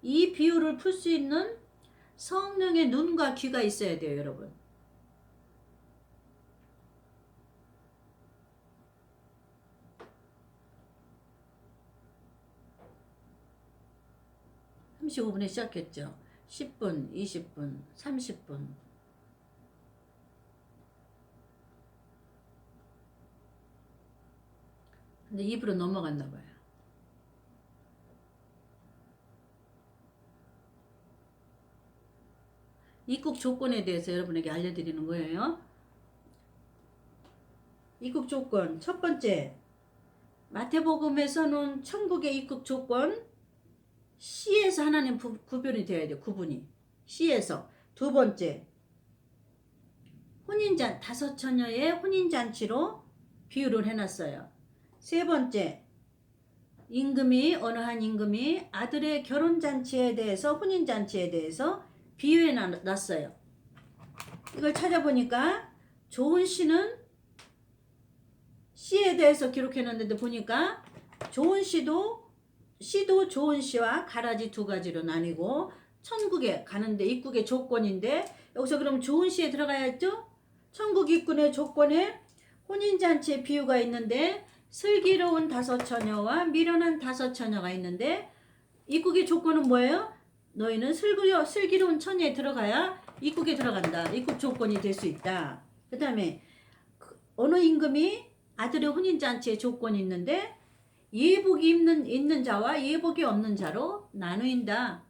이 비유를 풀 수 있는 성령의 눈과 귀가 있어야 돼요, 여러분. (35분에) 시작했죠. 10분, 20분, 30분. 근데 입으로 넘어갔나 봐요. 입국 조건에 대해서 여러분에게 알려드리는 거예요. 입국 조건 첫 번째, 마태복음에서는 천국의 입국 조건 C에서 하나님 구별이 되어야 돼요. 구분이 C에서. 두 번째, 혼인잔 5처녀의 혼인잔치로 비유를 해놨어요. 세 번째, 임금이 어느 한 임금이 아들의 결혼잔치에 대해서 혼인잔치에 대해서 비유해 놨어요. 이걸 찾아보니까 좋은 시는 시에 대해서 기록해 놨는데 보니까 좋은 시도 좋은 시와 가라지 두 가지로 나뉘고 천국에 가는데 입국의 조건인데 여기서 그럼 좋은 시에 들어가야죠. 천국 입국의 조건에 혼인잔치의 비유가 있는데 슬기로운 5처녀와 미련한 5처녀가 있는데 입국의 조건은 뭐예요? 너희는 슬기로운 처녀에 들어가야 입국에 들어간다. 입국 조건이 될 수 있다. 그 다음에 어느 임금이 아들의 혼인잔치의 조건이 있는데 예복이 있는 자와 예복이 없는 자로 나누인다.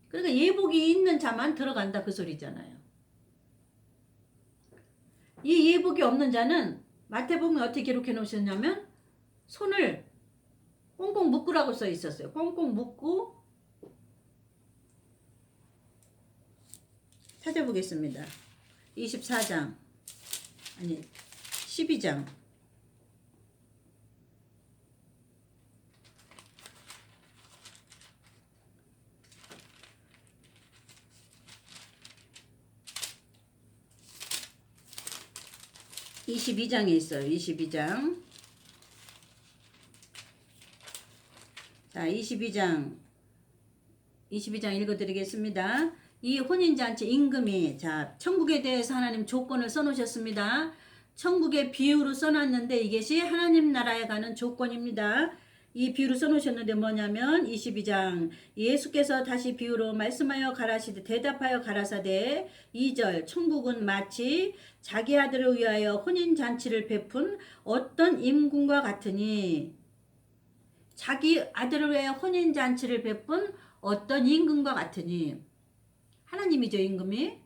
그러니까 예복이 있는 자만 들어간다 그 소리잖아요. 이 예복이 없는 자는 마태복음에 어떻게 기록해 놓으셨냐면 손을 꽁꽁 묶으라고 써 있었어요. 꽁꽁 묶고 찾아보겠습니다. 24장 아니 12장 22장에 있어요. 22장. 자, 22장 읽어드리겠습니다. 이 혼인잔치 임금이 자 천국에 대해서 하나님 조건을 써놓으셨습니다. 천국의 비유로 써놨는데 이것이 하나님 나라에 가는 조건입니다. 이 비유를 써놓으셨는데 뭐냐면 22장 예수께서 다시 비유로 말씀하여 가라시되 대답하여 가라사대 2절 천국은 마치 자기 아들을 위하여 혼인잔치를 베푼 어떤 임금과 같으니 자기 아들을 위하여 혼인잔치를 베푼 어떤 임금과 같으니 하나님이죠. 임금이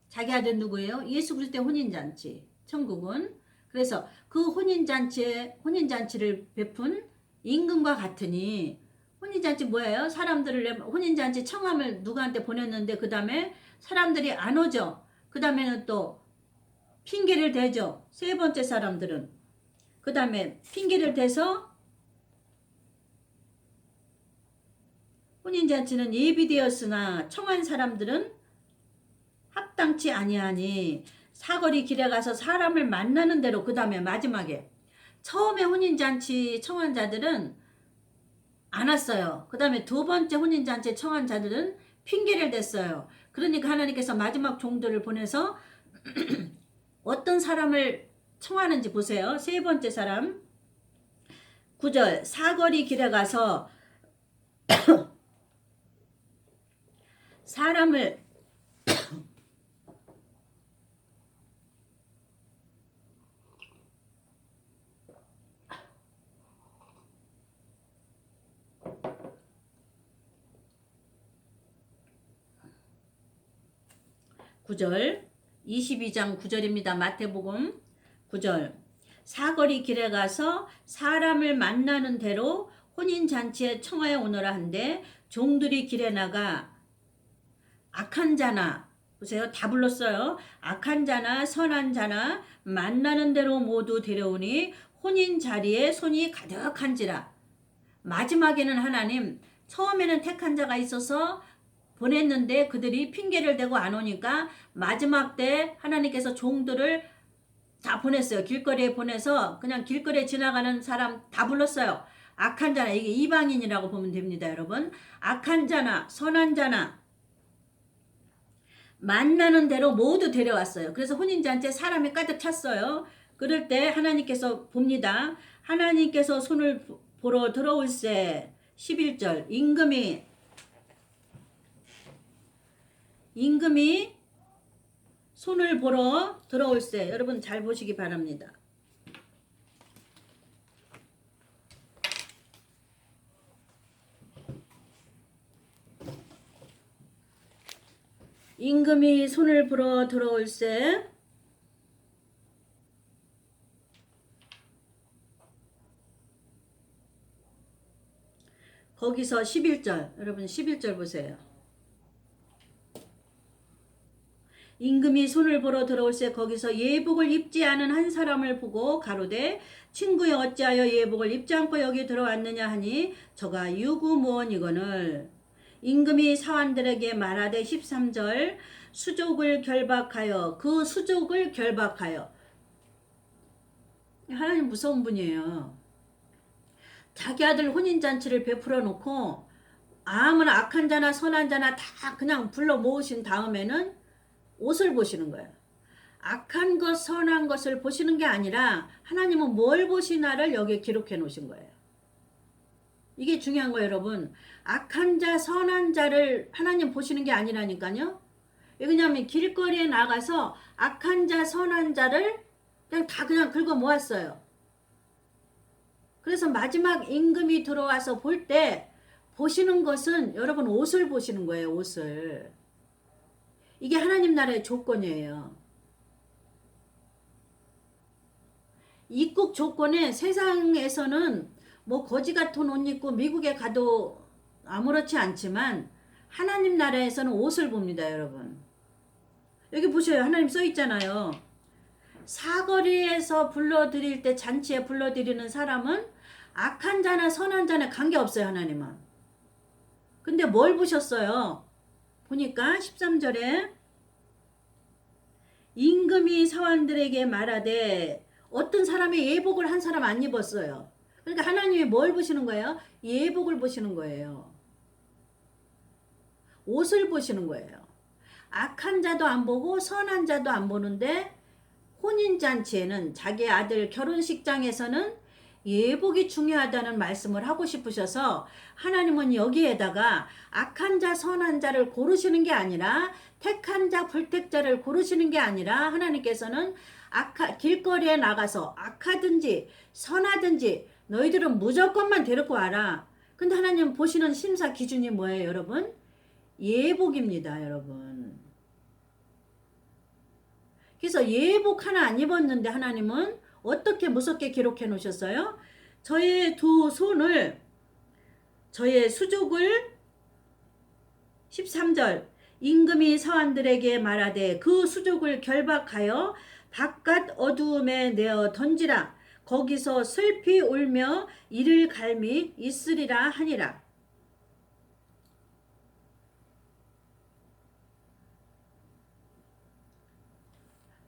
자기 아들 누구예요? 예수 그리스도의 혼인잔치 천국은 그래서 그 혼인잔치를 베푼 임금과 같으니 혼인잔치 뭐예요? 사람들을 혼인잔치 청함을 누구한테 보냈는데 그 다음에 사람들이 안 오죠. 그 다음에는 또 핑계를 대죠. 세 번째 사람들은 그 다음에 핑계를 대서 혼인잔치는 예비되었으나 청한 사람들은 합당치 아니하니 사거리 길에 가서 사람을 만나는 대로 그 다음에 마지막에 처음에 혼인잔치 청한 자들은 안 왔어요. 그 다음에 두 번째 혼인잔치 청한 자들은 핑계를 댔어요. 그러니까 하나님께서 마지막 종들을 보내서 어떤 사람을 청하는지 보세요. 세 번째 사람 9절 사거리 길에 가서 사람을 (9절) 22장 9절입니다. 마태복음 9절 사거리 길에 가서 사람을 만나는 대로 혼인잔치에 청하여 오너라 한데 종들이 길에 나가 악한 자나 보세요. 다 불렀어요. 악한 자나 선한 자나 만나는 대로 모두 데려오니 혼인 자리에 손이 가득한지라. 마지막에는 하나님 처음에는 택한 자가 있어서 보냈는데 그들이 핑계를 대고 안 오니까 마지막 때 하나님께서 종들을 다 보냈어요. 길거리에 보내서 그냥 길거리에 지나가는 사람 다 불렀어요. 악한 자나, 이게 이방인이라고 보면 됩니다, 여러분. 악한 자나 선한 자나 만나는 대로 모두 데려왔어요. 그래서 혼인잔치에 사람이 가득 찼어요. 그럴 때 하나님께서 봅니다. 하나님께서 손을 보러 들어올세. 11절 임금이 손을 보러 들어올세. 여러분 잘 보시기 바랍니다. 임금이 손을 보러 들어올세. 거기서 11절, 여러분 11절 보세요. 임금이 손을 보러 들어올세. 거기서 예복을 입지 않은 한 사람을 보고 가로되 친구여 어찌하여 예복을 입지 않고 여기 들어왔느냐 하니 저가 유구무원이거늘. 임금이 사환들에게 말하되 13절 수족을 결박하여, 그 수족을 결박하여. 하나님 무서운 분이에요. 자기 아들 혼인잔치를 베풀어 놓고 아무나 악한 자나 선한 자나 다 그냥 불러 모으신 다음에는 옷을 보시는 거예요. 악한 것 선한 것을 보시는 게 아니라 하나님은 뭘 보시나를 여기에 기록해 놓으신 거예요. 이게 중요한 거예요, 여러분. 악한 자 선한 자를 하나님 보시는 게 아니라니까요. 왜냐하면 길거리에 나가서 악한 자 선한 자를 그냥 다 그냥 긁어 모았어요. 그래서 마지막 임금이 들어와서 볼 때 보시는 것은 여러분 옷을 보시는 거예요. 옷을. 이게 하나님 나라의 조건이에요. 입국 조건에 세상에서는 뭐 거지 같은 옷 입고 미국에 가도 아무렇지 않지만 하나님 나라에서는 옷을 봅니다, 여러분. 여기 보셔요. 하나님 써 있잖아요. 사거리에서 불러드릴 때 잔치에 불러드리는 사람은 악한 자나 선한 자나 관계없어요, 하나님은. 근데 뭘 보셨어요? 보니까 13절에 임금이 사환들에게 말하되 어떤 사람이 예복을 한 사람 안 입었어요. 그러니까 하나님이 뭘 보시는 거예요? 예복을 보시는 거예요. 옷을 보시는 거예요. 악한 자도 안 보고 선한 자도 안 보는데 혼인잔치에는 자기 아들 결혼식장에서는 예복이 중요하다는 말씀을 하고 싶으셔서 하나님은 여기에다가 악한 자 선한 자를 고르시는 게 아니라 택한 자 불택자를 고르시는 게 아니라 하나님께서는 길거리에 나가서 악하든지 선하든지 너희들은 무조건만 데리고 와라. 근데 하나님 보시는 심사 기준이 뭐예요, 여러분? 예복입니다, 여러분. 그래서 예복 하나 안 입었는데 하나님은 어떻게 무섭게 기록해 놓으셨어요? 저의 두 손을, 저의 수족을 13절 임금이 사환들에게 말하되 그 수족을 결박하여 바깥 어두움에 내어 던지라. 거기서 슬피 울며 이를 갈미 있으리라 하니라.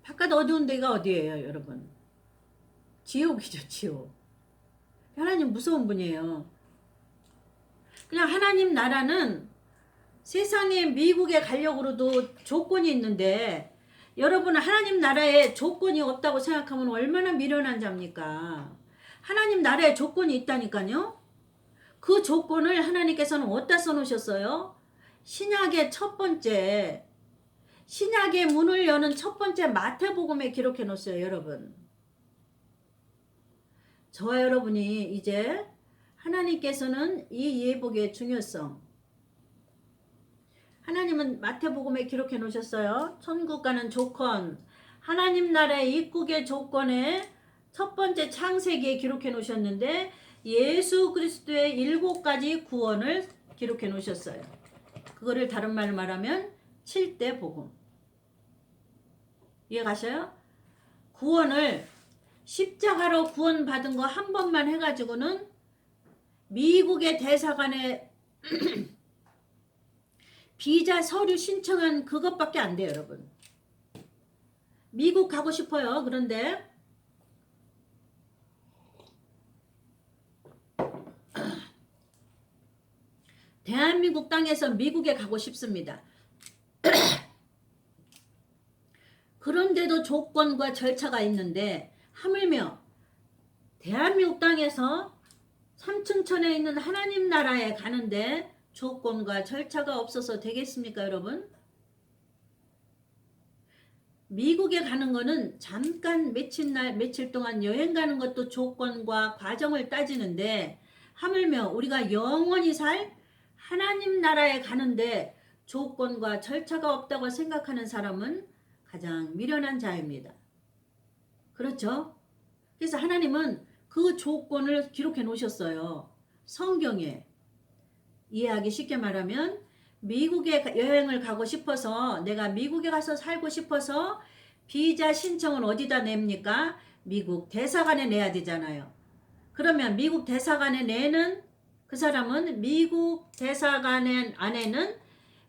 바깥 어두운 데가 어디예요, 여러분? 지옥이죠, 지옥. 하나님 무서운 분이에요. 그냥 하나님 나라는 세상에 미국에 가려고 그래도 조건이 있는데 여러분 하나님 나라에 조건이 없다고 생각하면 얼마나 미련한 자입니까? 하나님 나라에 조건이 있다니까요. 그 조건을 하나님께서는 어디다 써놓으셨어요? 신약의 첫 번째, 신약의 문을 여는 첫 번째 마태복음에 기록해 놓았어요, 여러분. 저와 여러분이 이제 하나님께서는 이 예복의 중요성, 하나님은 마태복음에 기록해 놓으셨어요. 천국 가는 조건, 하나님 나라의 입국의 조건에 첫 번째 창세기에 기록해 놓으셨는데 예수 그리스도의 7가지 구원을 기록해 놓으셨어요. 그거를 다른 말로 말하면 7대 복음. 이해 가셔요? 구원을 십자가로 구원받은 거 한 번만 해가지고는 미국의 대사관에 비자 서류 신청한 그것밖에 안 돼요, 여러분. 미국 가고 싶어요. 그런데 대한민국 땅에서 미국에 가고 싶습니다. 그런데도 조건과 절차가 있는데 하물며 대한민국 땅에서 삼층천에 있는 하나님 나라에 가는데 조건과 절차가 없어서 되겠습니까, 여러분? 미국에 가는 거는 잠깐 며칠 동안 여행 가는 것도 조건과 과정을 따지는데 하물며 우리가 영원히 살 하나님 나라에 가는데 조건과 절차가 없다고 생각하는 사람은 가장 미련한 자입니다. 그렇죠? 그래서 하나님은 그 조건을 기록해 놓으셨어요. 성경에. 이해하기 쉽게 말하면 미국에 여행을 가고 싶어서 내가 미국에 가서 살고 싶어서 비자 신청을 어디다 냅니까? 미국 대사관에 내야 되잖아요. 그러면 미국 대사관에 내는 그 사람은 미국 대사관 안에는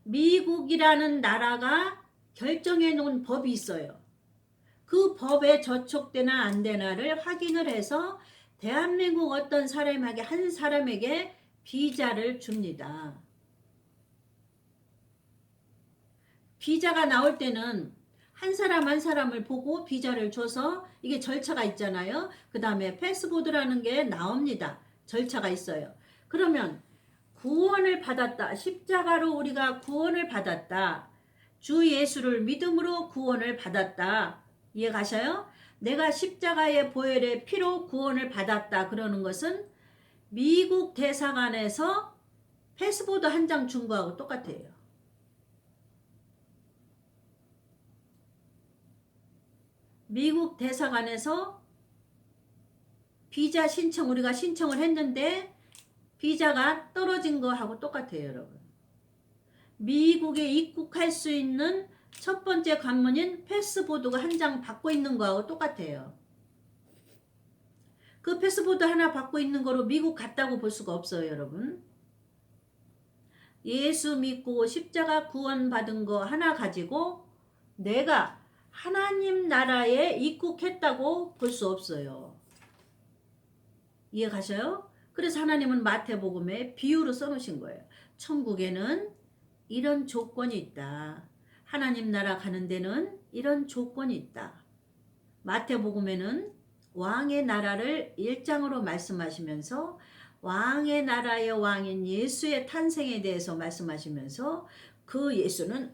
미국이라는 나라가 결정해 놓은 법이 있어요. 그 법에 저촉되나 안 되나를 확인을 해서 대한민국 어떤 사람에게 한 사람에게 비자를 줍니다. 비자가 나올 때는 한 사람 한 사람을 보고 비자를 줘서 이게 절차가 있잖아요. 그 다음에 패스보드라는 게 나옵니다. 절차가 있어요. 그러면 구원을 받았다. 십자가로 우리가 구원을 받았다. 주 예수를 믿음으로 구원을 받았다. 이해 가셔요? 내가 십자가의 보혈의 피로 구원을 받았다. 그러는 것은 미국 대사관에서 패스보드 한 장 준 거하고 똑같아요. 미국 대사관에서 비자 신청 우리가 신청을 했는데 비자가 떨어진 거하고 똑같아요, 여러분. 미국에 입국할 수 있는 첫 번째 관문인 패스보드가 한 장 받고 있는 거하고 똑같아요. 그 패스보드 하나 받고 있는 거로 미국 갔다고 볼 수가 없어요, 여러분. 예수 믿고 십자가 구원받은 거 하나 가지고 내가 하나님 나라에 입국했다고 볼 수 없어요. 이해 가셔요? 그래서 하나님은 마태복음에 비유로 써놓으신 거예요. 천국에는 이런 조건이 있다. 하나님 나라 가는 데는 이런 조건이 있다. 마태복음에는 왕의 나라를 1장으로 말씀하시면서 왕의 나라의 왕인 예수의 탄생에 대해서 말씀하시면서 그 예수는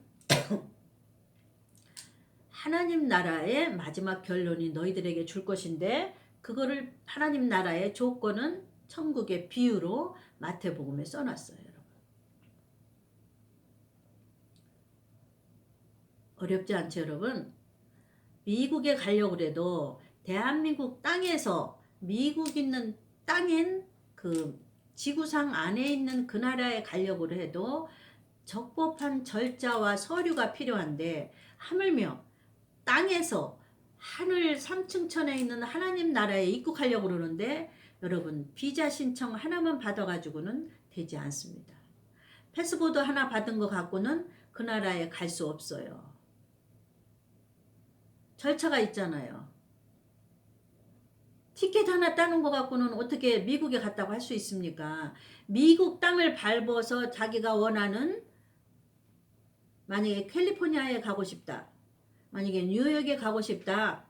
하나님 나라의 마지막 결론이 너희들에게 줄 것인데 그거를 하나님 나라의 조건은 천국의 비유로 마태복음에 써놨어요. 여러분. 어렵지 않죠, 여러분? 미국에 가려고 해도 대한민국 땅에서 미국 있는 땅인 그 지구상 안에 있는 그 나라에 가려고 해도 적법한 절차와 서류가 필요한데 하물며 땅에서 하늘 3층천에 있는 하나님 나라에 입국하려고 그러는데 여러분 비자 신청 하나만 받아가지고는 되지 않습니다. 패스보드 하나 받은 거 갖고는 그 나라에 갈 수 없어요. 절차가 있잖아요. 티켓 하나 따는 거 갖고는 어떻게 미국에 갔다고 할 수 있습니까? 미국 땅을 밟아서 자기가 원하는 만약에 캘리포니아에 가고 싶다. 만약에 뉴욕에 가고 싶다.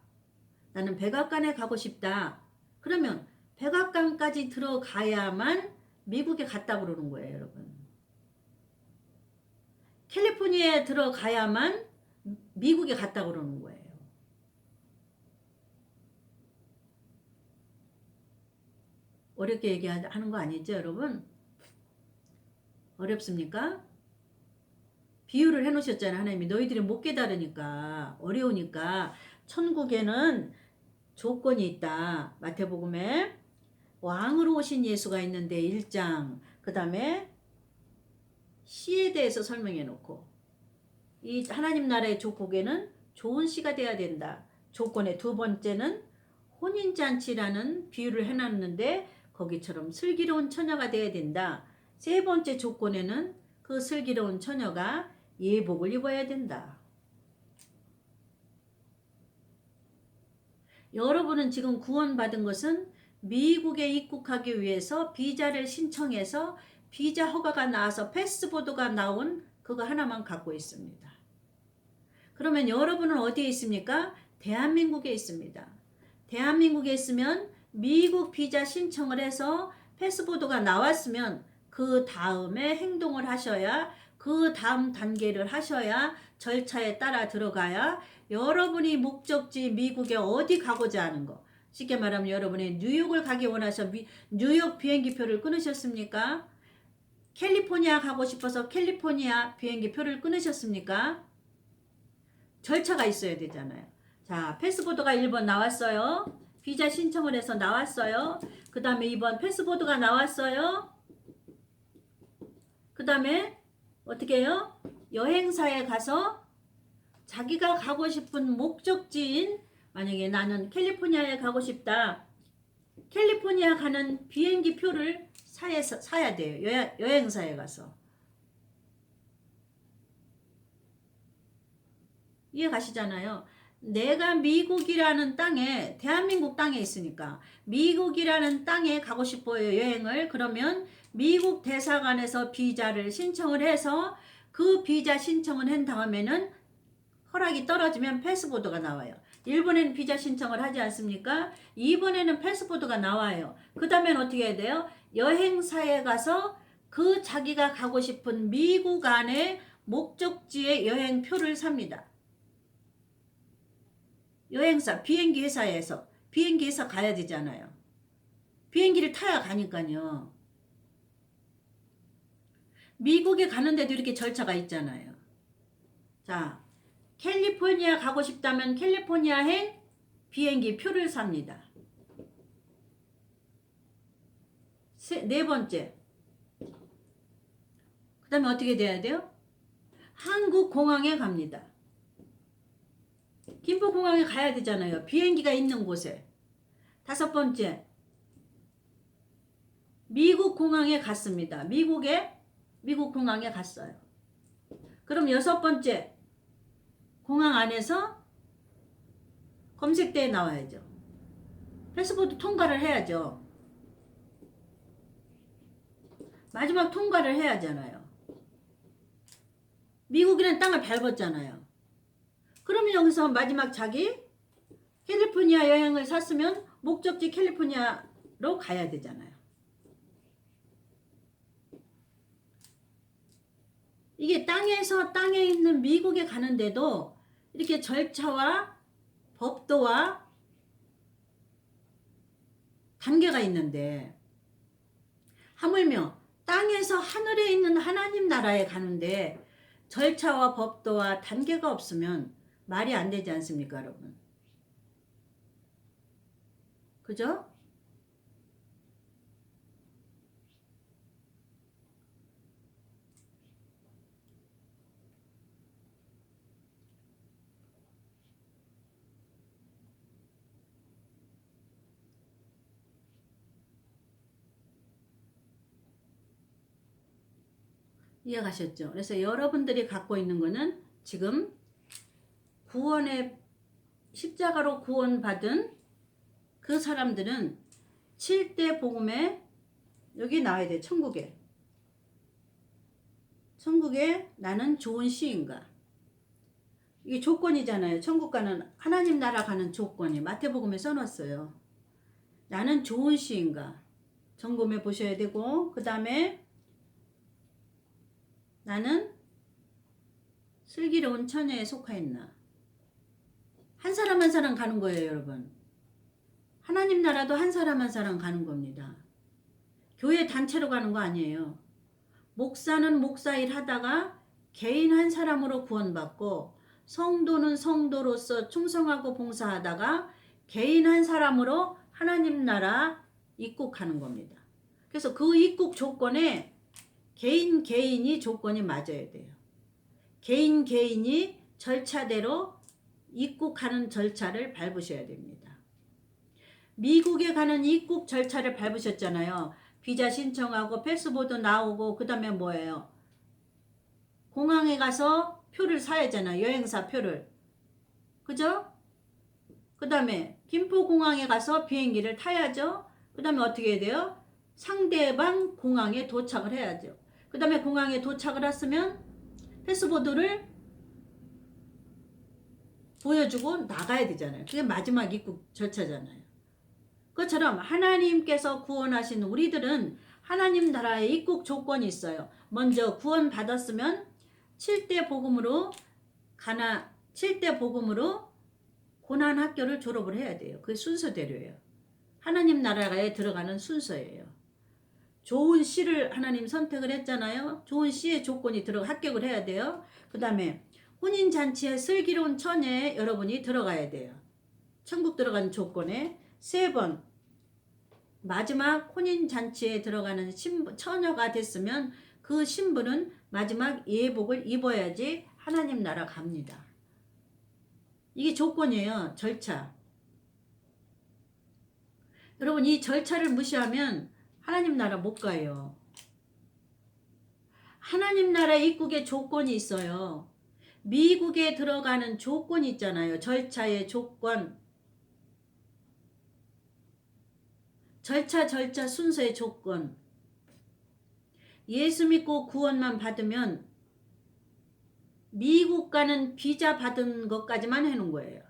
나는 백악관에 가고 싶다. 그러면 백악관까지 들어가야만 미국에 갔다 그러는 거예요, 여러분. 캘리포니아에 들어가야만 미국에 갔다 그러는 거예요. 어렵게 얘기하는 거 아니죠, 여러분? 어렵습니까? 비유를 해놓으셨잖아요. 하나님이 너희들이 못 깨달으니까 어려우니까 천국에는 조건이 있다. 마태복음에 왕으로 오신 예수가 있는데 1장 그 다음에 씨에 대해서 설명해 놓고 이 하나님 나라의 조국에는 좋은 씨가 돼야 된다. 조건의 두 번째는 혼인잔치라는 비유를 해놨는데 거기처럼 슬기로운 처녀가 돼야 된다. 세 번째 조건에는 그 슬기로운 처녀가 예복을 입어야 된다. 여러분은 지금 구원받은 것은 미국에 입국하기 위해서 비자를 신청해서 비자 허가가 나와서 패스포드가 나온 그거 하나만 갖고 있습니다. 그러면 여러분은 어디에 있습니까? 대한민국에 있습니다. 대한민국에 있으면 미국 비자 신청을 해서 패스포드가 나왔으면 그 다음에 행동을 하셔야, 그 다음 단계를 하셔야, 절차에 따라 들어가야 여러분이 목적지 미국에 어디 가고자 하는 거, 쉽게 말하면 여러분이 뉴욕을 가기 원하셔 뉴욕 비행기표를 끊으셨습니까? 캘리포니아 가고 싶어서 캘리포니아 비행기표를 끊으셨습니까? 절차가 있어야 되잖아요. 자, 패스포드가 1번 나왔어요. 비자 신청을 해서 나왔어요. 그 다음에 2번 패스포드가 나왔어요. 그 다음에 어떻게 해요? 여행사에 가서 자기가 가고 싶은 목적지인, 만약에 나는 캘리포니아에 가고 싶다. 캘리포니아 가는 비행기 표를 사야 돼요. 여행사에 가서. 이해 가시잖아요. 내가 미국이라는 땅에, 대한민국 땅에 있으니까 미국이라는 땅에 가고 싶어요, 여행을. 그러면 미국 대사관에서 비자를 신청을 해서 그 비자 신청을 한 다음에는 허락이 떨어지면 패스포드가 나와요. 1번에는 비자 신청을 하지 않습니까? 2번에는 패스포드가 나와요. 그 다음엔 어떻게 해야 돼요? 여행사에 가서 그 자기가 가고 싶은 미국 안에 목적지의 여행표를 삽니다. 여행사, 비행기 회사에서, 비행기 회사 가야 되잖아요. 비행기를 타야 가니까요. 미국에 가는데도 이렇게 절차가 있잖아요. 자, 캘리포니아 가고 싶다면 캘리포니아행 비행기 표를 삽니다. 네 번째. 그 다음에 어떻게 돼야 돼요? 한국 공항에 갑니다. 김포공항에 가야 되잖아요. 비행기가 있는 곳에. 5번째. 미국 공항에 갔습니다. 미국 공항에 갔어요. 그럼 6번째. 공항 안에서 검색대에 나와야죠. 패스포드 통과를 해야죠. 마지막 통과를 해야 하잖아요. 미국이라는 땅을 밟았잖아요. 그러면 여기서 마지막 자기 캘리포니아 여행을 샀으면 목적지 캘리포니아로 가야 되잖아요. 이게 땅에서 땅에 있는 미국에 가는데도 이렇게 절차와 법도와 단계가 있는데, 하물며 땅에서 하늘에 있는 하나님 나라에 가는데 절차와 법도와 단계가 없으면 말이 안 되지 않습니까, 여러분? 그죠? 이해가셨죠? 그래서 여러분들이 갖고 있는 거는 지금 구원의 십자가로 구원받은 그 사람들은 7대 복음에 여기 나와야 돼. 천국에 나는 좋은 시인가. 이게 조건이잖아요. 천국 가는, 하나님 나라 가는 조건이 마태복음에 써놨어요. 나는 좋은 시인가. 점검해 보셔야 되고, 그 다음에 나는 슬기로운 처녀에 속하였나. 한 사람 한 사람 가는 거예요, 여러분. 하나님 나라도 한 사람 한 사람 가는 겁니다. 교회 단체로 가는 거 아니에요. 목사는 목사 일 하다가 개인 한 사람으로 구원받고, 성도는 성도로서 충성하고 봉사하다가 개인 한 사람으로 하나님 나라 입국하는 겁니다. 그래서 그 입국 조건에 개인이 조건이 맞아야 돼요. 개인이 절차대로 입국하는 절차를 밟으셔야 됩니다. 미국에 가는 입국 절차를 밟으셨잖아요. 비자 신청하고 패스포드 나오고, 그 다음에 뭐예요? 공항에 가서 표를 사야 하잖아요. 여행사 표를. 그죠? 그 다음에 김포공항에 가서 비행기를 타야죠. 그 다음에 어떻게 해야 돼요? 상대방 공항에 도착을 해야죠. 그 다음에 공항에 도착을 했으면 패스보드를 보여주고 나가야 되잖아요. 그게 마지막 입국 절차잖아요. 그것처럼 하나님께서 구원하신 우리들은 하나님 나라의 입국 조건이 있어요. 먼저 구원 받았으면 7대 복음으로 고난 학교를 졸업을 해야 돼요. 그게 순서대로예요. 하나님 나라에 들어가는 순서예요. 좋은 씨를 하나님 선택을 했잖아요. 좋은 씨의 조건이 합격을 해야 돼요. 그 다음에 혼인잔치에 슬기로운 처녀에 여러분이 들어가야 돼요. 천국 들어가는 조건에 3번 마지막 혼인잔치에 들어가는 처녀가 됐으면 그 신부는 마지막 예복을 입어야지 하나님 나라 갑니다. 이게 조건이에요. 절차. 여러분 이 절차를 무시하면 하나님 나라 못 가요. 하나님 나라 입국의 조건이 있어요. 미국에 들어가는 조건이 있잖아요. 절차의 조건. 절차 순서의 조건. 예수 믿고 구원만 받으면 미국 가는 비자 받은 것까지만 해놓은 거예요.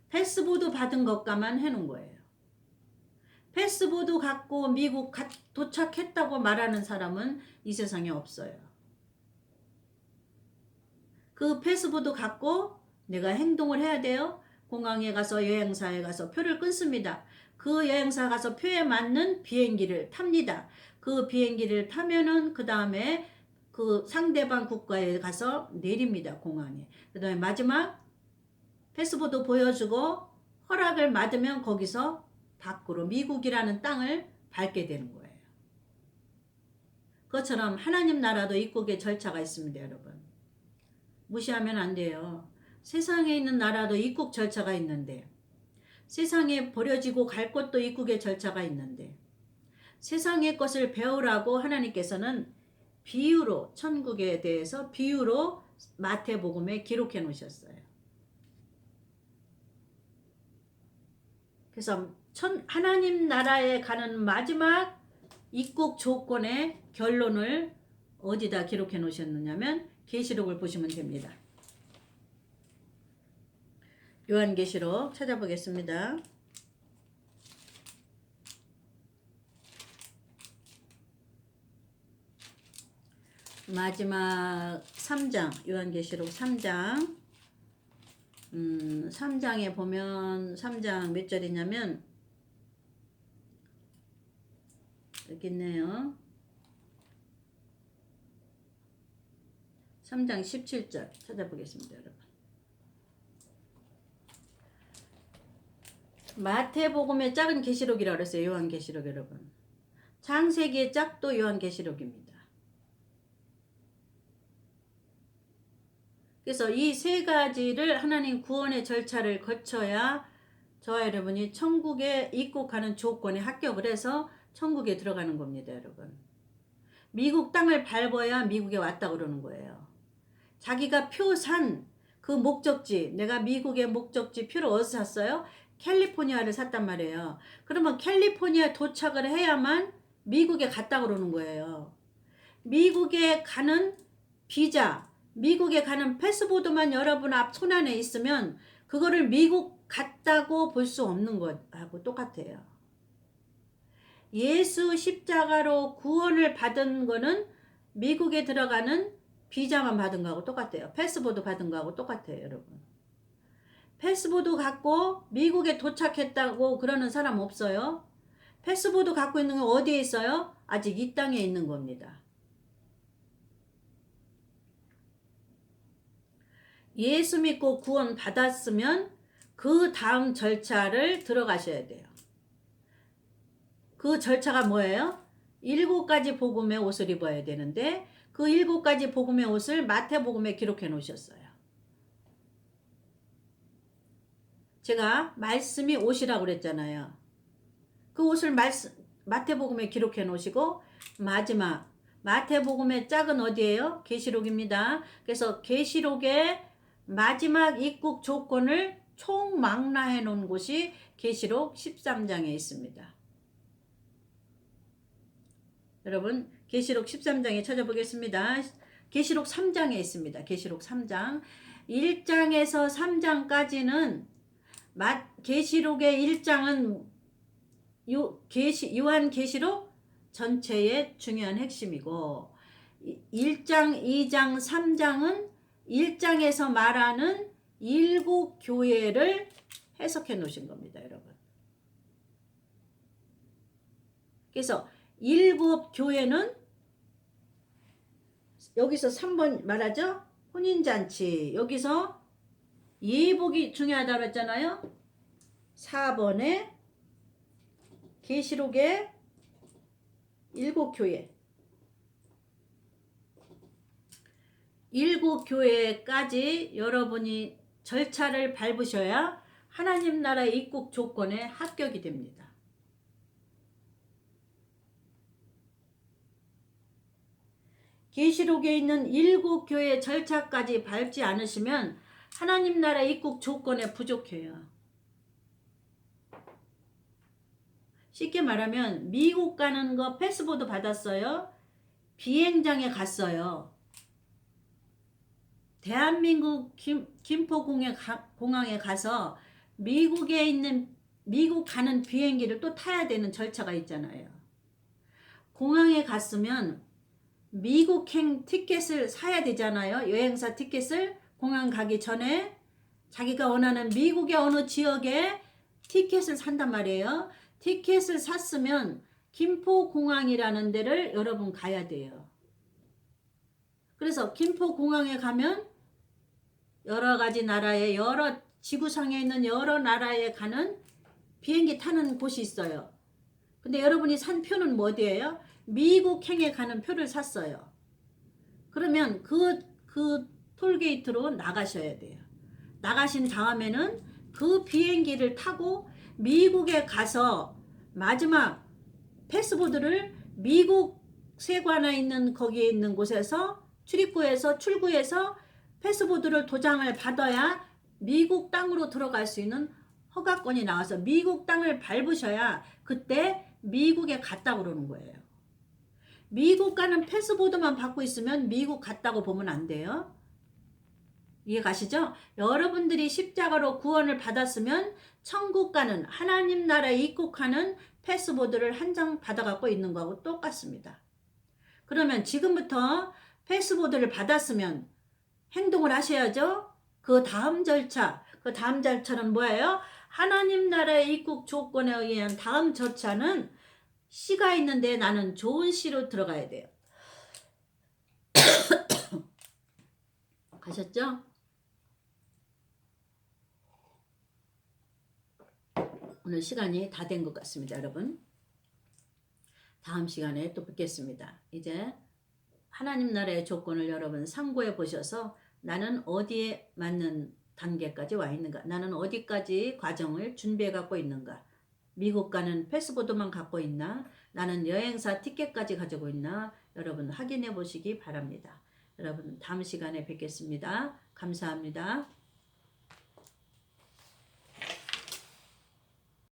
패스보드 받은 것까만 해놓은 거예요. 패스보드 갖고 미국 도착했다고 말하는 사람은 이 세상에 없어요. 그 패스보드 갖고 내가 행동을 해야 돼요. 공항에 가서 여행사에 가서 표를 끊습니다. 그 여행사 가서 표에 맞는 비행기를 탑니다. 그 비행기를 타면은 그 다음에 그 상대방 국가에 가서 내립니다. 공항에. 그 다음에 마지막 패스보드 보여주고 허락을 받으면 거기서 밖으로 미국이라는 땅을 밟게 되는 거예요. 그것처럼 하나님 나라도 입국의 절차가 있습니다. 여러분. 무시하면 안 돼요. 세상에 있는 나라도 입국 절차가 있는데 세상에 버려지고 갈 곳도 입국의 절차가 있는데 세상의 것을 배우라고 하나님께서는 비유로 천국에 대해서 비유로 마태복음에 기록해 놓으셨어요. 그래서 하나님 나라에 가는 마지막 입국 조건의 결론을 어디다 기록해 놓으셨느냐면 계시록을 보시면 됩니다. 요한계시록 찾아보겠습니다. 마지막 3장 요한계시록 3장 3장에 보면 3장 몇 절이냐면 여기 있네요. 3장 17절 찾아보겠습니다. 여러분. 마태복음의 짝은 계시록이라고 그랬어요. 요한계시록 여러분. 창세기의 짝도 요한계시록입니다. 그래서 이 세 가지를 하나님 구원의 절차를 거쳐야 저와 여러분이 천국에 입국하는 조건에 합격을 해서 천국에 들어가는 겁니다. 여러분. 미국 땅을 밟아야 미국에 왔다 그러는 거예요. 자기가 표 산 그 목적지, 내가 미국의 목적지 표를 어디서 샀어요? 캘리포니아를 샀단 말이에요. 그러면 캘리포니아 도착을 해야만 미국에 갔다 그러는 거예요. 미국에 가는 비자, 미국에 가는 패스보드만 여러분 앞 손안에 있으면 그거를 미국 갔다고 볼 수 없는 것하고 똑같아요. 예수 십자가로 구원을 받은 거는 미국에 들어가는 비자만 받은 거하고 똑같아요. 패스보드 받은 거하고 똑같아요. 여러분. 패스보드 갖고 미국에 도착했다고 그러는 사람 없어요. 패스보드 갖고 있는 건 어디에 있어요? 아직 이 땅에 있는 겁니다. 예수 믿고 구원 받았으면 그 다음 절차를 들어가셔야 돼요. 그 절차가 뭐예요? 7가지 복음의 옷을 입어야 되는데 그 7가지 복음의 옷을 마태복음에 기록해 놓으셨어요. 제가 말씀이 옷이라고 그랬잖아요. 그 옷을 마태복음에 기록해 놓으시고 마지막 마태복음의 짝은 어디예요? 계시록입니다. 그래서 계시록의 마지막 입국 조건을 총망라해 놓은 곳이 계시록 13장에 있습니다. 여러분 계시록 13장에 찾아보겠습니다. 계시록 3장에 있습니다. 계시록 3장 1장에서 3장까지는 계시록의 1장은 요한 계시록 전체의 중요한 핵심이고 1장, 2장, 3장은 1장에서 말하는 7교회를 해석해 놓으신 겁니다, 여러분. 그래서 7교회는 여기서 3번 말하죠? 혼인잔치. 여기서 예복이 중요하다고 했잖아요. 4번에 계시록의 7교회. 7교회까지 여러분이 절차를 밟으셔야 하나님 나라의 입국 조건에 합격이 됩니다. 계시록에 있는 7교회 절차까지 밟지 않으시면 하나님 나라 입국 조건에 부족해요. 쉽게 말하면 미국 가는 거 패스포드 받았어요. 비행장에 갔어요. 대한민국 김포공항에 가서 미국에 있는 미국 가는 비행기를 또 타야 되는 절차가 있잖아요. 공항에 갔으면 미국행 티켓을 사야 되잖아요. 여행사 티켓을 공항 가기 전에 자기가 원하는 미국의 어느 지역에 티켓을 산단 말이에요. 티켓을 샀으면 김포공항이라는 데를 여러분 가야 돼요. 그래서 김포공항에 가면 여러 가지 나라에 여러 지구상에 있는 여러 나라에 가는 비행기 타는 곳이 있어요. 근데 여러분이 산 표는 뭐 어디예요? 미국행에 가는 표를 샀어요. 그러면 그 톨게이트로 나가셔야 돼요. 나가신 다음에는 그 비행기를 타고 미국에 가서 마지막 패스보드를 미국 세관에 있는 거기에 있는 곳에서 출구에서 패스보드를 도장을 받아야 미국 땅으로 들어갈 수 있는 허가권이 나와서 미국 땅을 밟으셔야 그때 미국에 갔다 그러는 거예요. 미국 가는 패스보드만 받고 있으면 미국 갔다고 보면 안 돼요. 이해 가시죠? 여러분들이 십자가로 구원을 받았으면 천국 가는 하나님 나라에 입국하는 패스보드를 한 장 받아갖고 있는 거하고 똑같습니다. 그러면 지금부터 패스보드를 받았으면 행동을 하셔야죠. 그 다음 절차는 뭐예요? 하나님 나라의 입국 조건에 의한 다음 절차는 시가 있는데 나는 좋은 시로 들어가야 돼요. 가셨죠? 오늘 시간이 다 된 것 같습니다, 여러분. 다음 시간에 또 뵙겠습니다. 이제 하나님 나라의 조건을 여러분 참고해 보셔서 나는 어디에 맞는 단계까지 와 있는가? 나는 어디까지 과정을 준비해 갖고 있는가? 미국 가는 패스포드만 갖고 있나? 나는 여행사 티켓까지 가지고 있나? 여러분 확인해 보시기 바랍니다. 여러분 다음 시간에 뵙겠습니다. 감사합니다.